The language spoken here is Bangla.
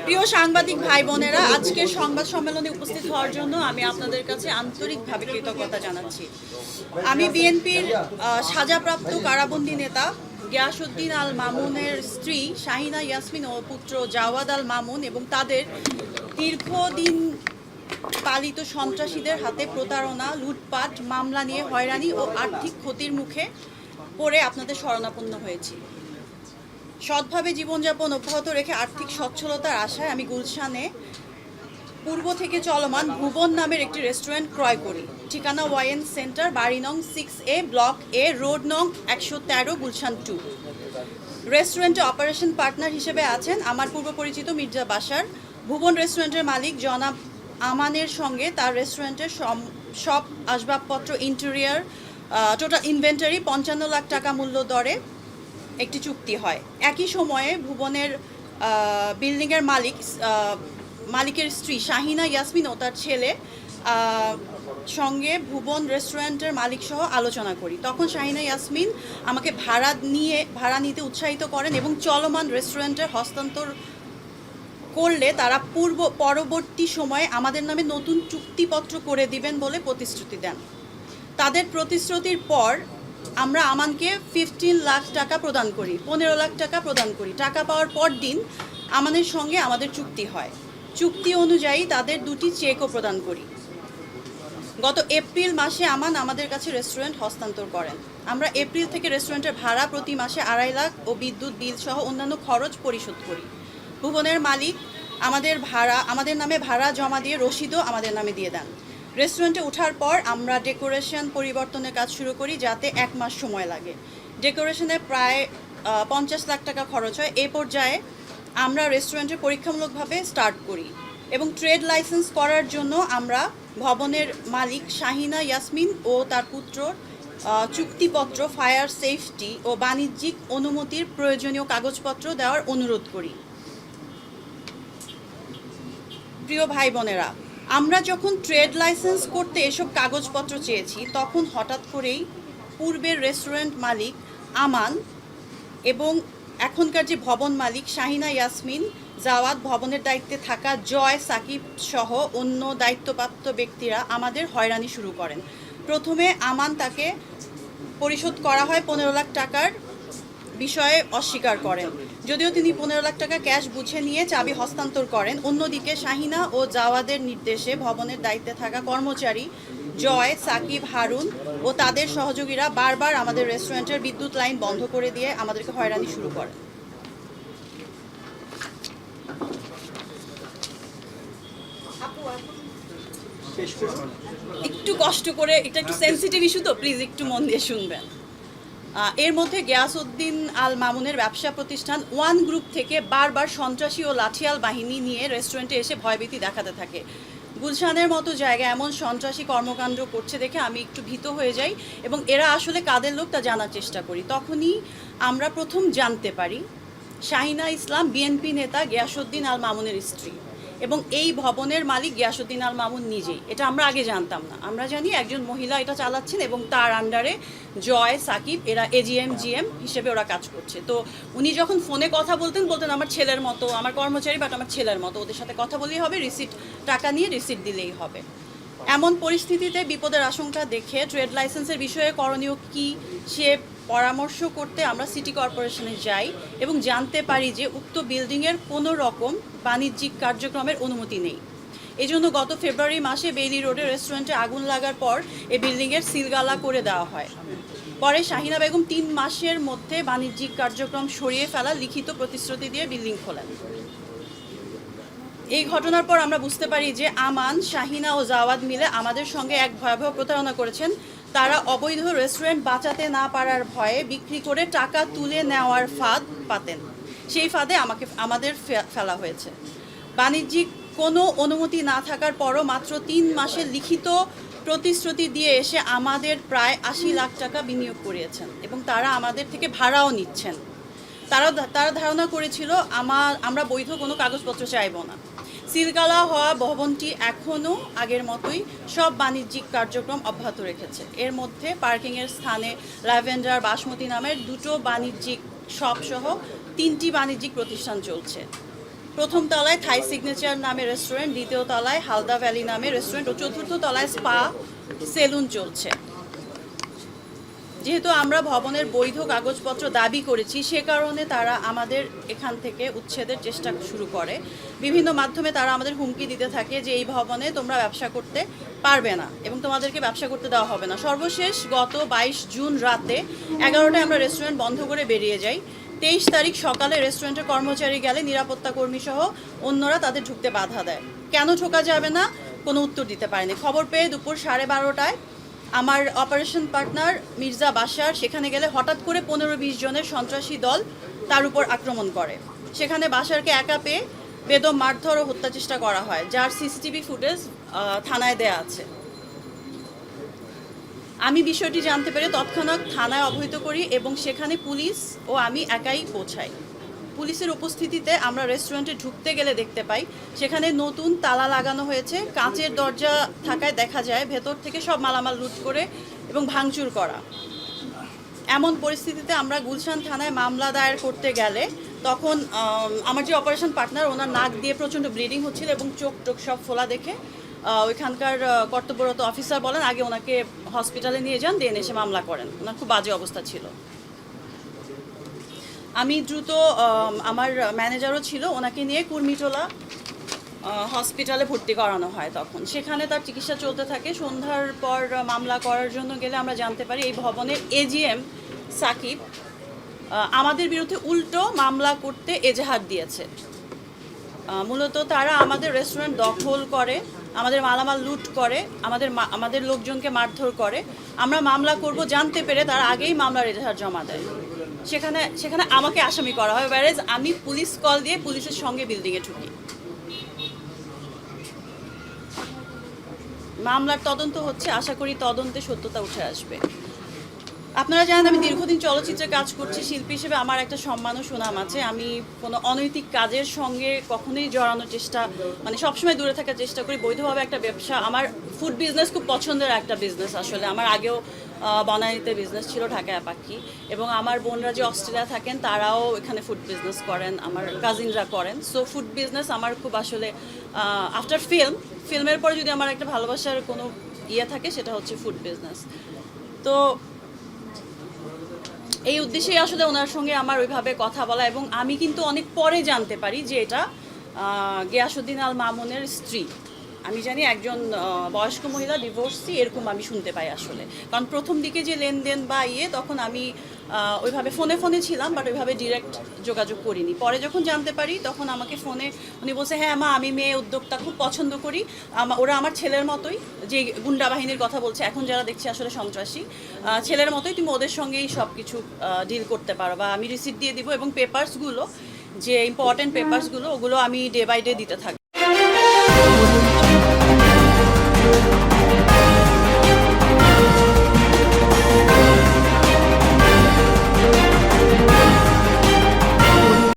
প্রিয় সাংবাদিক ভাই বোনেরা, আজকের সংবাদ সম্মেলনে উপস্থিত হওয়ার জন্য আমি আপনাদের কাছে আন্তরিকভাবে কৃতজ্ঞতা জানাচ্ছি। আমি বিএনপির সাজাপ্রাপ্ত কারাবন্দী নেতা গিয়াসউদ্দিন আল মামুনের স্ত্রী শাহিনা ইয়াসমিন ও পুত্র জাওয়াদ আল মামুন এবং তাদের দীর্ঘদিন পালিত সন্ত্রাসীদের হাতে প্রতারণা, লুটপাট, মামলা নিয়ে হয়রানি ও আর্থিক ক্ষতির মুখে পড়ে আপনাদের শরণাপন্ন হয়েছি। সৎভাবে জীবনযাপন অব্যাহত রেখে আর্থিক সচ্ছলতার আশায় আমি গুলশানে পূর্ব থেকে চলমান ভুবন নামের একটি রেস্টুরেন্ট ক্রয় করি। ঠিকানা ওয়াইএন সেন্টার, বাড়ি নং 6A, ব্লক এ, রোড নং 113, গুলশান 2। রেস্টুরেন্টে অপারেশন পার্টনার হিসেবে আছেন আমার পূর্ব পরিচিত মির্জা বাশার। ভুবন রেস্টুরেন্টের মালিক জনাব আমানের সঙ্গে তার রেস্টুরেন্টের সব আসবাবপত্র, ইন্টেরিয়ার, টোটাল ইনভেন্টারি 55 লাখ টাকা মূল্য দরে একটি চুক্তি হয়। একই সময়ে ভুবনের বিল্ডিংয়ের মালিকের স্ত্রী শাহিনা ইয়াসমিন ও তার ছেলে সঙ্গে ভুবন রেস্টুরেন্টের মালিক সহ আলোচনা করি। তখন শাহিনা ইয়াসমিন আমাকে ভাড়া নিতে উৎসাহিত করেন এবং চলমান রেস্টুরেন্টের হস্তান্তর করলে তারা পরবর্তী সময়ে আমাদের নামে নতুন চুক্তিপত্র করে দিবেন বলে প্রতিশ্রুতি দেন। তাদের প্রতিশ্রুতির পর আমরা আমানকে 15 লাখ টাকা প্রদান করি, 15 লাখ টাকা প্রদান করি। টাকা পাওয়ার পর দিন আমাদের সঙ্গে আমাদের চুক্তি হয়। চুক্তি অনুযায়ী তাদের 2টি চেকও প্রদান করি। গত এপ্রিল মাসে আমান আমাদের কাছে রেস্টুরেন্ট হস্তান্তর করেন। আমরা এপ্রিল থেকে রেস্টুরেন্টের ভাড়া প্রতি মাসে 2.5 লাখ ও বিদ্যুৎ বিল সহ অন্যান্য খরচ পরিশোধ করি। ভুবনের মালিক আমাদের নামে ভাড়া জমা দিয়ে রসিদও আমাদের নামে দিয়ে দেন। রেস্টুরেন্টে ওঠার পর আমরা ডেকোরেশন পরিবর্তনের কাজ শুরু করি, যাতে 1 মাস সময় লাগে। ডেকোরেশনে প্রায় 50 লাখ টাকা খরচ হয়। এই পর্যায়ে আমরা রেস্টুরেন্টে পরীক্ষামূলকভাবে স্টার্ট করি এবং ট্রেড লাইসেন্স করার জন্য আমরা ভবনের মালিক শাহিনা ইয়াসমিন ও তার পুত্র চুক্তিপত্র, ফায়ার সেফটি ও বাণিজ্যিক অনুমতির প্রয়োজনীয় কাগজপত্র দেওয়ার অনুরোধ করি। প্রিয় ভাই বোনেরা, আমরা যখন ট্রেড লাইসেন্স করতে এসব কাগজপত্র চেয়েছি, তখন হঠাৎ করেই পূর্বের রেস্টুরেন্ট মালিক আমান এবং এখনকার যে ভবন মালিক শাহিনা ইয়াসমিন, জাওয়াদ, ভবনের দায়িত্বে থাকা জয়, সাকিব সহ অন্য দায়িত্বপ্রাপ্ত ব্যক্তিরা আমাদের হয়রানি শুরু করেন। প্রথমে আমান তাকে পরিশোধ করা হয় 15 লাখ টাকার বিষয়ে অস্বীকার করেন, যদিও তিনি 15 লাখ টাকা ক্যাশ বুঝে নিয়ে চাবি হস্তান্তর করেন। অন্যদিকে শাহিনা ও জাওয়াদের নির্দেশে ভবনের দায়িত্বে থাকা কর্মচারী জয়, সাকিব, হারুন ও তাদের সহযোগীরা বারবার আমাদের রেস্টুরেন্টের বিদ্যুৎ লাইন বন্ধ করে দিয়ে আমাদেরকে হয়রানি শুরু করেন। একটু কষ্ট করে, এটা একটু সেন্সিটিভ ইস্যু তো প্লিজ একটু মন দিয়ে শুনবেন। এর মধ্যে গিয়াসউদ্দিন আল মামুনের ব্যবসা প্রতিষ্ঠান ওয়ান গ্রুপ থেকে বারবার সন্ত্রাসী ও লাঠিয়াল বাহিনী নিয়ে রেস্টুরেন্টে এসে ভয়ভীতি দেখাতে থাকে। গুলশানের মতো জায়গায় এমন সন্ত্রাসী কর্মকাণ্ড করছে দেখে আমি একটু ভীত হয়ে যাই এবং এরা আসলে কাদের লোক তা জানার চেষ্টা করি। তখনই আমরা প্রথম জানতে পারি শাহিনা ইসলাম বিএনপি নেতা গিয়াসউদ্দিন আল মামুনের স্ত্রী এবং এই ভবনের মালিক গিয়াসউদ্দিন আল মামুন নিজেই। এটা আমরা আগে জানতাম না। আমরা জানি একজন মহিলা এটা চালাচ্ছেন এবং তার আন্ডারে জয়, সাকিব এরা এজিএম, জিএম হিসেবে ওরা কাজ করছে। তো উনি যখন ফোনে কথা বলতেন আমার ছেলের মতো, আমার কর্মচারী বাট আমার ছেলের মতো, ওদের সাথে কথা বলেই হবে, টাকা নিয়ে রিসিট দিলেই হবে। এমন পরিস্থিতিতে বিপদের আশঙ্কা দেখে ট্রেড লাইসেন্সের বিষয়ে করণীয় কী সে পরামর্শ করতে আমরা সিটি কর্পোরেশনে যাই এবং জানতে পারি যে উক্ত বিল্ডিংয়ের কোনো রকম বাণিজ্যিক কার্যক্রমের অনুমতি নেই। এজন্য গত ফেব্রুয়ারি মাসে বেইলি রোডে রেস্টুরেন্টে আগুন লাগার পর এই বিল্ডিংয়ের সিলগালা করে দেওয়া হয়। পরে শাহিনা বেগম 3 মাসের মধ্যে বাণিজ্যিক কার্যক্রম সরিয়ে ফেলা লিখিত প্রতিশ্রুতি দিয়ে বিল্ডিং খোলেন। এই ঘটনার পর আমরা বুঝতে পারি যে আমান, শাহিনা ও জাওয়াদ মিলে আমাদের সঙ্গে এক ভয়াবহ প্রতারণা করেছেন। তারা অবৈধ রেস্টুরেন্ট বাঁচাতে না পারার ভয়ে বিক্রি করে টাকা তুলে নেওয়ার ফাঁদ পাতেন। সেই ফাঁদে আমাদের ফেলা হয়েছে। বাণিজ্যিক কোনো অনুমতি না থাকার পরও মাত্র 3 মাসের লিখিত প্রতিশ্রুতি দিয়ে এসে আমাদের প্রায় 80 লাখ টাকা বিনিয়োগ করিয়েছেন এবং তারা আমাদের থেকে ভাড়াও নিচ্ছেন। তারা ধারণা করেছিল আমরা বৈধ কোনো কাগজপত্র চাইব না। সিলগালা হওয়া ভবনটি এখনও আগের মতোই সব বাণিজ্যিক কার্যক্রম অব্যাহত রেখেছে। এর মধ্যে পার্কিংয়ের স্থানে ল্যাভেন্ডার, বাসমতি নামের 2টো বাণিজ্যিক শপ সহ 3টি বাণিজ্যিক প্রতিষ্ঠান চলছে। প্রথম তলায় থাই সিগনেচার নামে রেস্টুরেন্ট, দ্বিতীয় তলায় হালদা ভ্যালি নামে রেস্টুরেন্ট ও চতুর্থ তলায় স্পা সেলুন চলছে। যেহেতু আমরা ভবনের বৈধ কাগজপত্র দাবি করেছি, সে কারণে তারা আমাদের এখান থেকে উচ্ছেদের চেষ্টা শুরু করে। বিভিন্ন মাধ্যমে তারা আমাদের হুমকি দিতে থাকে যে এই ভবনে তোমরা ব্যবসা করতে পারবে না এবং তোমাদেরকে ব্যবসা করতে দেওয়া হবে না। সর্বশেষ গত 22 জুন রাতে 11টায় আমরা রেস্টুরেন্ট বন্ধ করে বেরিয়ে যাই। 23 তারিখ সকালে রেস্টুরেন্টের কর্মচারী গেলে নিরাপত্তা কর্মী সহ অন্যরা তাদের ঢুকতে বাধা দেয়। কেন ঢোকা যাবে না কোনো উত্তর দিতে পারেনি। খবর পেয়ে দুপুর 12:30টায় আমার অপারেশন পার্টনার মির্জা বাশার সেখানে গেলে হঠাৎ করে 15-20 জনের সন্ত্রাসী দল তার উপর আক্রমণ করে। সেখানে বাশারকে একা পেয়ে বেদম মারধর ও হত্যা চেষ্টা করা হয়, যার সিসিটিভি ফুটেজ থানায় দেয়া আছে। আমি বিষয়টি জানতে পেরে তৎক্ষণাৎ থানায় অবহিত করি এবং সেখানে পুলিশ ও আমি একাই পৌঁছাই। পুলিশের উপস্থিতিতে আমরা রেস্টুরেন্টে ঢুকতে গেলে দেখতে পাই সেখানে নতুন তালা লাগানো হয়েছে। কাঁচের দরজা থাকায় দেখা যায় ভেতর থেকে সব মালামাল লুট করে এবং ভাঙচুর করা। এমন পরিস্থিতিতে আমরা গুলশান থানায় মামলা দায়ের করতে গেলে তখন আমার যে অপারেশন পার্টনার, ওনার নাক দিয়ে প্রচণ্ড ব্লিডিং হচ্ছিল এবং চোখ টোক সব ফোলা দেখে ওইখানকার কর্তব্যরত অফিসার বলেন আগে ওনাকে হসপিটালে নিয়ে যান, দেন এসে মামলা করেন। ওনার খুব বাজে অবস্থা ছিল। আমি দ্রুত, আমার ম্যানেজারও ছিল, ওনাকে নিয়ে কুর্মিটোলা হসপিটালে ভর্তি করানো হয়। তখন সেখানে তার চিকিৎসা চলতে থাকে। সন্ধ্যার পর মামলা করার জন্য গেলে আমরা জানতে পারি এই ভবনের এজিএম সাকিব আমাদের বিরুদ্ধে উল্টো মামলা করতে এজাহার দিয়েছে। মূলত তারা আমাদের রেস্টুরেন্ট দখল করে, আমাদের মালামাল লুট করে, আমাদের লোকজনকে মারধর করে। আমরা মামলা করব জানতে পেরে তারা আগেই মামলার এজাহার জমা দেয়। সেখানে আমাকে আসামি করা হয়, ওয়ারেজ আমি পুলিশ কল দিয়ে পুলিশের সঙ্গে বিল্ডিংয়ে ঢুকি। মামলার তদন্ত হচ্ছে, আশা করি তদন্তে সত্যতা উঠে আসবে। আপনারা জানেন আমি দীর্ঘদিন চলচ্চিত্রে কাজ করছি। শিল্পী হিসেবে আমার একটা সম্মান ও সুনাম আছে। আমি কোনো অনৈতিক কাজের সঙ্গে কখনোই জড়ানোর চেষ্টা, মানে সবসময় দূরে থাকার চেষ্টা করি। বৈধভাবে একটা ব্যবসা, আমার ফুড বিজনেস খুব পছন্দের একটা বিজনেস। আসলে আমার আগেও বনানীতে বিজনেস ছিল, ঢাকায় পাখি, এবং আমার বোনরা যে অস্ট্রেলিয়া থাকেন তারাও এখানে ফুড বিজনেস করেন, আমার কাজিনরা করেন। সো ফুড বিজনেস আমার খুব আসলে আফটার ফিল্মের পরে যদি আমার একটা ভালোবাসার কোনো ইয়ে থাকে সেটা হচ্ছে ফুড বিজনেস। তো এই উদ্দেশ্যেই আসলে ওনার সঙ্গে আমার ওইভাবে কথা বলা, এবং আমি কিন্তু অনেক পরে জানতে পারি যে এটা গিয়াসউদ্দিন আল মামুনের স্ত্রী। আমি জানি একজন বয়স্ক মহিলা, ডিভোর্সি, এরকম আমি শুনতে পাই আসলে। কারণ প্রথম দিকে যে লেনদেন বা তখন আমি ওইভাবে ফোনে ছিলাম, বাট ওইভাবে ডিরেক্ট যোগাযোগ করিনি। পরে যখন জানতে পারি তখন আমাকে ফোনে উনি বলছে, হ্যাঁ মা, আমি মেয়ে উদ্যোক্তা খুব পছন্দ করি, ওরা আমার ছেলের মতোই। যে গুন্ডা বাহিনীর কথা বলছে এখন যারা দেখছি আসলে সন্ত্রাসী, ছেলের মতোই, তুমি ওদের সঙ্গেই সব কিছু ডিল করতে পারো, বা আমি রিসিপ্ট দিয়ে দিব এবং পেপারসগুলো, যে ইম্পর্টেন্ট পেপারসগুলো, ওগুলো আমি ডে বাই ডে দিতে থাকবো।